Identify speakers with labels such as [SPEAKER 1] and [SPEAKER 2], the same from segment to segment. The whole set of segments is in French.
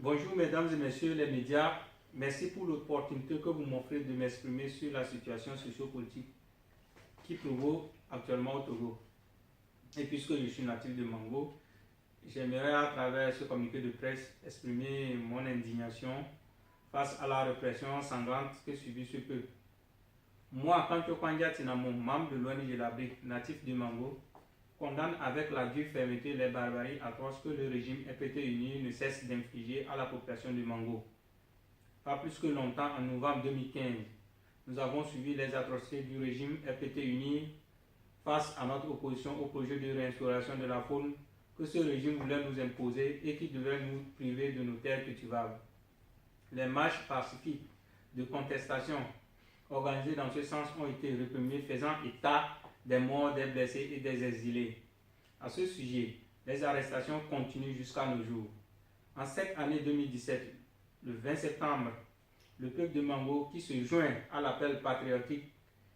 [SPEAKER 1] Bonjour mesdames et messieurs les médias, merci pour l'opportunité que vous m'offrez de m'exprimer sur la situation sociopolitique qui prévaut actuellement au Togo. Et puisque je suis natif de Mango, j'aimerais à travers ce communiqué de presse exprimer mon indignation face à la répression sanglante que subit ce peuple. Moi, Kancho Kwanja Tinamou, membre de l'ONG L'Abri, natif de Mango, condamne avec la dure fermeté les barbaries atroces que le régime RPT-Uni ne cesse d'infliger à la population de Mango. Pas plus que longtemps, en novembre 2015, nous avons suivi les atrocités du régime RPT-Uni face à notre opposition au projet de réinstauration de la faune que ce régime voulait nous imposer et qui devait nous priver de nos terres cultivables. Les marches pacifiques de contestation organisées dans ce sens ont été réprimées, faisant état des morts, des blessés et des exilés. À ce sujet, les arrestations continuent jusqu'à nos jours. En cette année 2017, le 20 septembre, le peuple de Mango, qui se joint à l'appel patriotique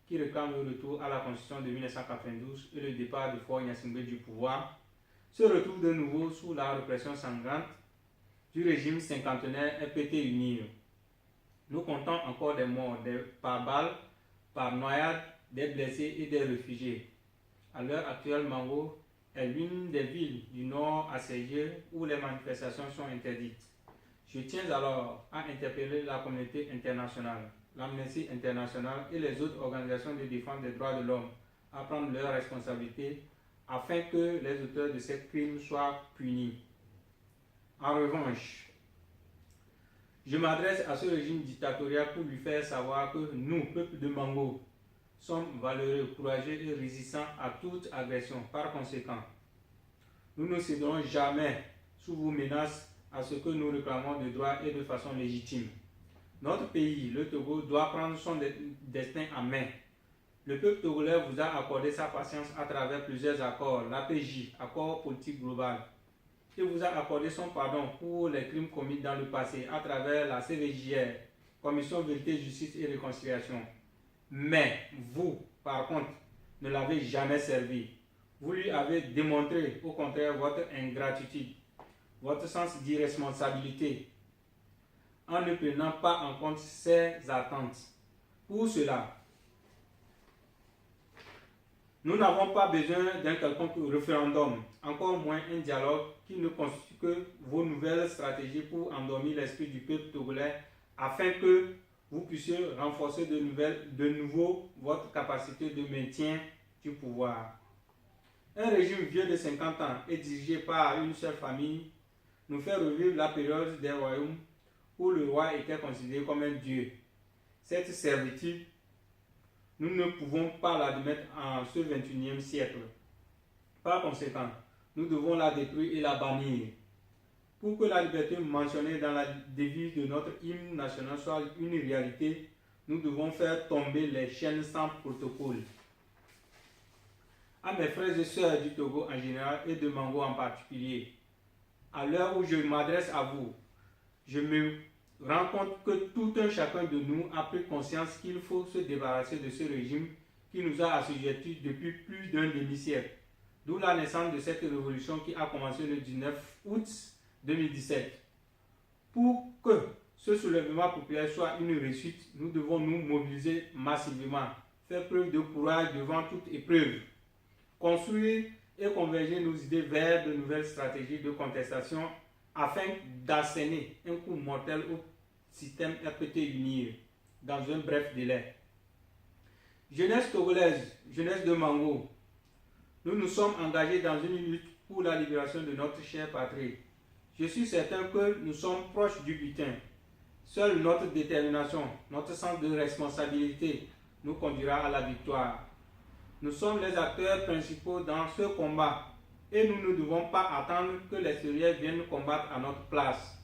[SPEAKER 1] qui réclame le retour à la Constitution de 1992 et le départ de Faure Gnassingbé du pouvoir, se retrouve de nouveau sous la répression sanglante du régime cinquantenaire RPT-Uni. Nous comptons encore des morts par balles, par noyade, des blessés et des réfugiés. À l'heure actuelle, Mango est l'une des villes du nord assiégées où les manifestations sont interdites. Je tiens alors à interpeller la communauté internationale, l'Amnesty International et les autres organisations de défense des droits de l'homme à prendre leurs responsabilités afin que les auteurs de ces crimes soient punis. En revanche, je m'adresse à ce régime dictatorial pour lui faire savoir que nous, peuple de Mango, sommes valeureux, courageux et résistants à toute agression. Par conséquent, nous ne céderons jamais sous vos menaces à ce que nous réclamons de droit et de façon légitime. Notre pays, le Togo, doit prendre son destin en main. Le peuple togolais vous a accordé sa patience à travers plusieurs accords, l'APJ, accord politique global. Il vous a accordé son pardon pour les crimes commis dans le passé à travers la CVJR, Commission Vérité, Justice et Réconciliation. Mais vous, par contre, ne l'avez jamais servi. Vous lui avez démontré, au contraire, votre ingratitude, votre sens d'irresponsabilité, en ne prenant pas en compte ses attentes. Pour cela, nous n'avons pas besoin d'un quelconque référendum, encore moins un dialogue qui ne constitue que vos nouvelles stratégies pour endormir l'esprit du peuple togolais afin que vous puissiez renforcer de nouveau votre capacité de maintien du pouvoir. Un régime vieux de 50 ans et dirigé par une seule famille nous fait revivre la période des royaumes où le roi était considéré comme un dieu. Cette servitude, nous ne pouvons pas l'admettre en ce 21e siècle. Par conséquent, nous devons la détruire et la bannir. Pour que la liberté mentionnée dans la devise de notre hymne national soit une réalité, nous devons faire tomber les chaînes sans protocole. À mes frères et sœurs du Togo en général et de Mango en particulier, à l'heure où je m'adresse à vous, je me rends compte que tout un chacun de nous a pris conscience qu'il faut se débarrasser de ce régime qui nous a assujettis depuis plus d'un demi-siècle. D'où la naissance de cette révolution qui a commencé le 19 août 2017. Pour que ce soulèvement populaire soit une réussite, nous devons nous mobiliser massivement, faire preuve de courage devant toute épreuve, construire et converger nos idées vers de nouvelles stratégies de contestation afin d'asséner un coup mortel au système RPT-Uni dans un bref délai. Jeunesse togolaise, jeunesse de Mango, nous nous sommes engagés dans une lutte pour la libération de notre chère patrie. Je suis certain que nous sommes proches du butin. Seule notre détermination, notre sens de responsabilité nous conduira à la victoire. Nous sommes les acteurs principaux dans ce combat et nous ne devons pas attendre que l'extérieur vienne combattre à notre place.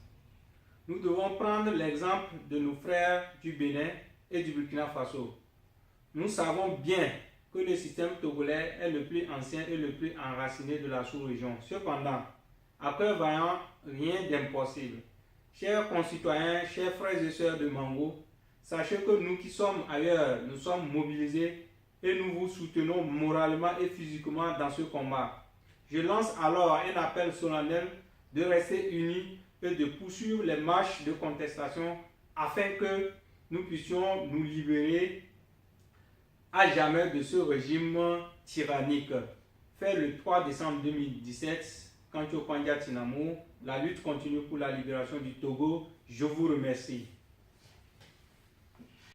[SPEAKER 1] Nous devons prendre l'exemple de nos frères du Bénin et du Burkina Faso. Nous savons bien que le système togolais est le plus ancien et le plus enraciné de la sous-région. Cependant, à cœur vaillant, rien d'impossible. Chers concitoyens, chers frères et sœurs de Mango, sachez que nous qui sommes ailleurs, nous sommes mobilisés et nous vous soutenons moralement et physiquement dans ce combat. Je lance alors un appel solennel de rester unis et de poursuivre les marches de contestation afin que nous puissions nous libérer à jamais de ce régime tyrannique. Fait le 3 décembre 2017, Kantio Kwandia Tinamo, la lutte continue pour la libération du Togo. Je vous remercie.